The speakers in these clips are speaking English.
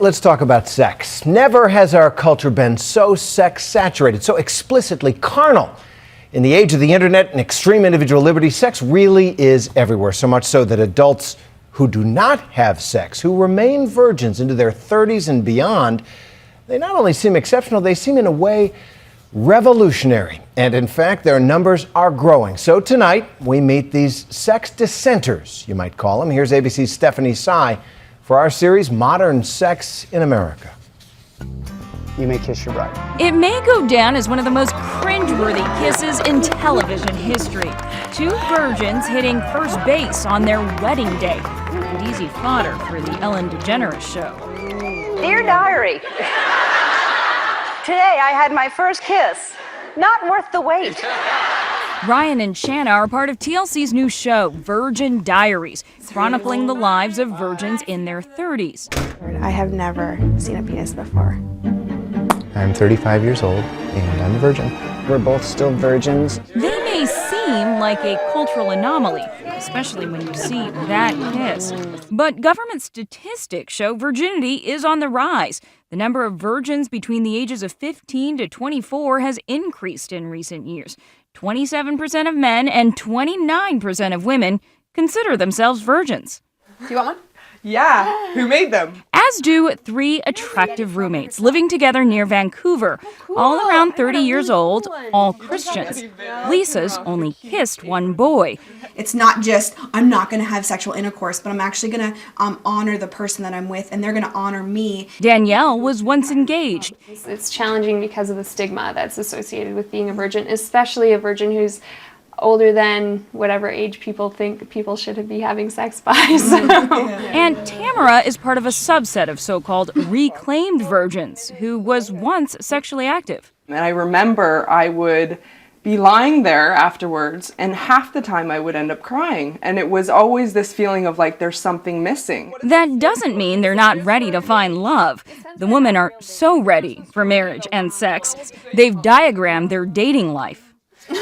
let's talk about sex. Never has our culture been so sex-saturated, so explicitly carnal. In the age of the internet and extreme individual liberty, sex really is everywhere, so much so that adults who do not have sex, who remain virgins into their 30s and beyond, they not only seem exceptional, they seem in a way revolutionary. And in fact, their numbers are growing. So tonight, we meet these sex dissenters, you might call them. Here's ABC's Stephanie Sy for our series, Modern Sex in America. You may kiss your bride. It may go down as one of the most cringeworthy kisses in television history. Two virgins hitting first base on their wedding day. And easy fodder for the Ellen DeGeneres show. Dear Diary, today I had my first kiss. Not worth the wait. Ryan and Shanna are part of TLC's new show, Virgin Diaries, chronicling the lives of virgins in their 30s. I have never seen a penis before. I'm 35 years old and I'm a virgin. We're both still virgins. They may seem like a cultural anomaly, especially when you see that kiss. But government statistics show virginity is on the rise. The number of virgins between the ages of 15 to 24 has increased in recent years. 27% of men and 29% of women consider themselves virgins. Do you want one? Yeah, who made them? As do three attractive roommates living together near Vancouver, all around 30 years old, all Christians. Lisa's only kissed one boy. It's not just, I'm not going to have sexual intercourse, but I'm actually going to honor the person that I'm with, and they're going to honor me. Danielle was once engaged. It's challenging because of the stigma that's associated with being a virgin, especially a virgin who's older than whatever age people think people should be having sex by. So. And Tamara is part of a subset of so-called reclaimed virgins who was once sexually active. And I remember I would be lying there afterwards, and half the time I would end up crying. And it was always this feeling of like there's something missing. That doesn't mean they're not ready to find love. The women are so ready for marriage and sex, they've diagrammed their dating life.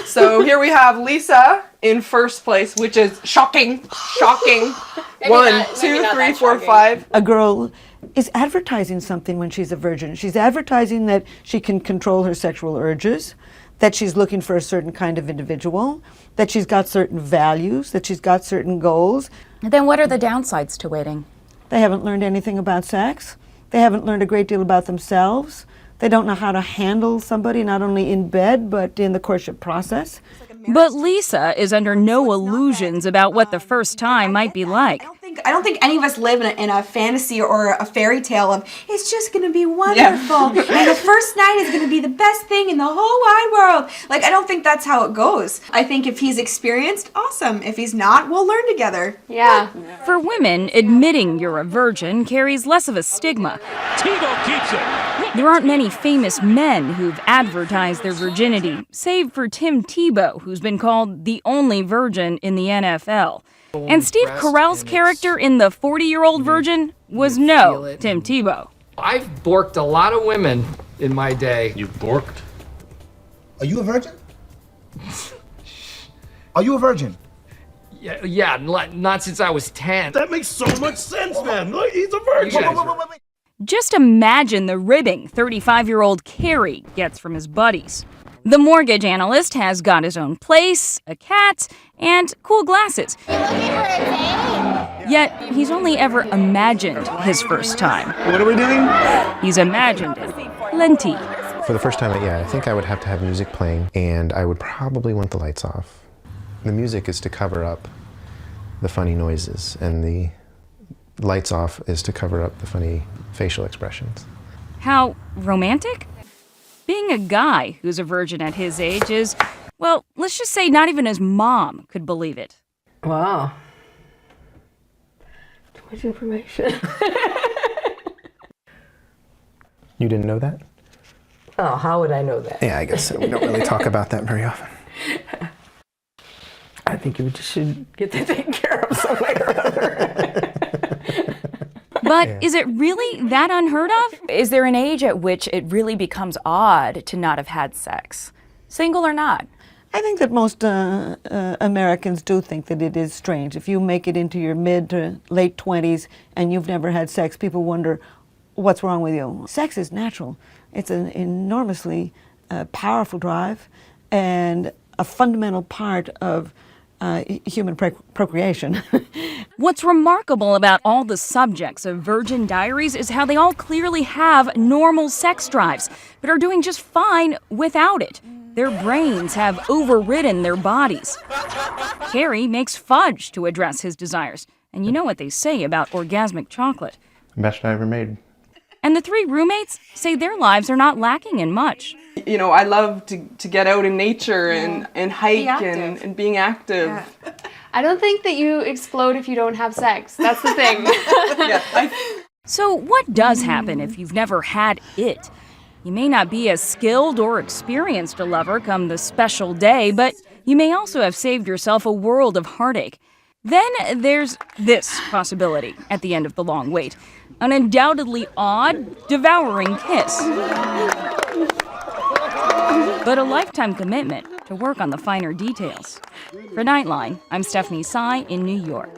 So here we have Lisa in first place, which is shocking. 1, 2, 3, 4, 5. A girl is advertising something when she's a virgin. She's advertising that she can control her sexual urges, that she's looking for a certain kind of individual, that she's got certain values, that she's got certain goals. Then what are the downsides to waiting? They haven't learned anything about sex. They haven't learned a great deal about themselves. They don't know how to handle somebody, not only in bed, but in the courtship process. But Lisa is under no illusions about what the first time might be like. I don't think any of us live in a fantasy or a fairy tale of, it's just going to be wonderful, and the first night is going to be the best thing in the whole wide world. Like, I don't think that's how it goes. I think if he's experienced, awesome. If he's not, we'll learn together. Yeah. For women, admitting you're a virgin carries less of a stigma. Tebow keeps it. There aren't many famous men who've advertised their virginity, save for Tim Tebow, who's been called the only virgin in the NFL. And Steve Carell's character in The 40-Year-Old Virgin was no Tim Tebow. I've borked a lot of women in my day. You borked? Are you a virgin? Are you a virgin? Yeah, not since I was 10. That makes so much sense, man. Look, he's a virgin. Wait. Just imagine the ribbing 35-year-old Kerry gets from his buddies. The mortgage analyst has got his own place, a cat, and cool glasses. Yet, he's only ever imagined his first time. What are we doing? He's imagined it plenty. For the first time, I think I would have to have music playing, and I would probably want the lights off. The music is to cover up the funny noises, and the lights off is to cover up the funny facial expressions. How romantic? Being a guy who's a virgin at his age is, well, let's just say not even his mom could believe it. Wow. Too much information. You didn't know that? Oh, how would I know that? Yeah, I guess so. We don't really talk about that very often. I think you just should get that taken care of some way or other. But is it really that unheard of? Is there an age at which it really becomes odd to not have had sex, single or not? I think that most Americans do think that it is strange. If you make it into your mid to late 20s and you've never had sex, people wonder, what's wrong with you? Sex is natural. It's an enormously powerful drive and a fundamental part of human procreation. What's remarkable about all the subjects of Virgin Diaries is how they all clearly have normal sex drives, but are doing just fine without it. Their brains have overridden their bodies. Carrie makes fudge to address his desires. And you know what they say about orgasmic chocolate. Best I ever made. And the three roommates say their lives are not lacking in much. You know, I love to get out in nature and hike and being active. Yeah. I don't think that you explode if you don't have sex. That's the thing. So what does happen if you've never had it? You may not be as skilled or experienced a lover come the special day, but you may also have saved yourself a world of heartache. Then there's this possibility at the end of the long wait. An undoubtedly odd, devouring kiss. But a lifetime commitment to work on the finer details. For Nightline, I'm Stephanie Tsai in New York.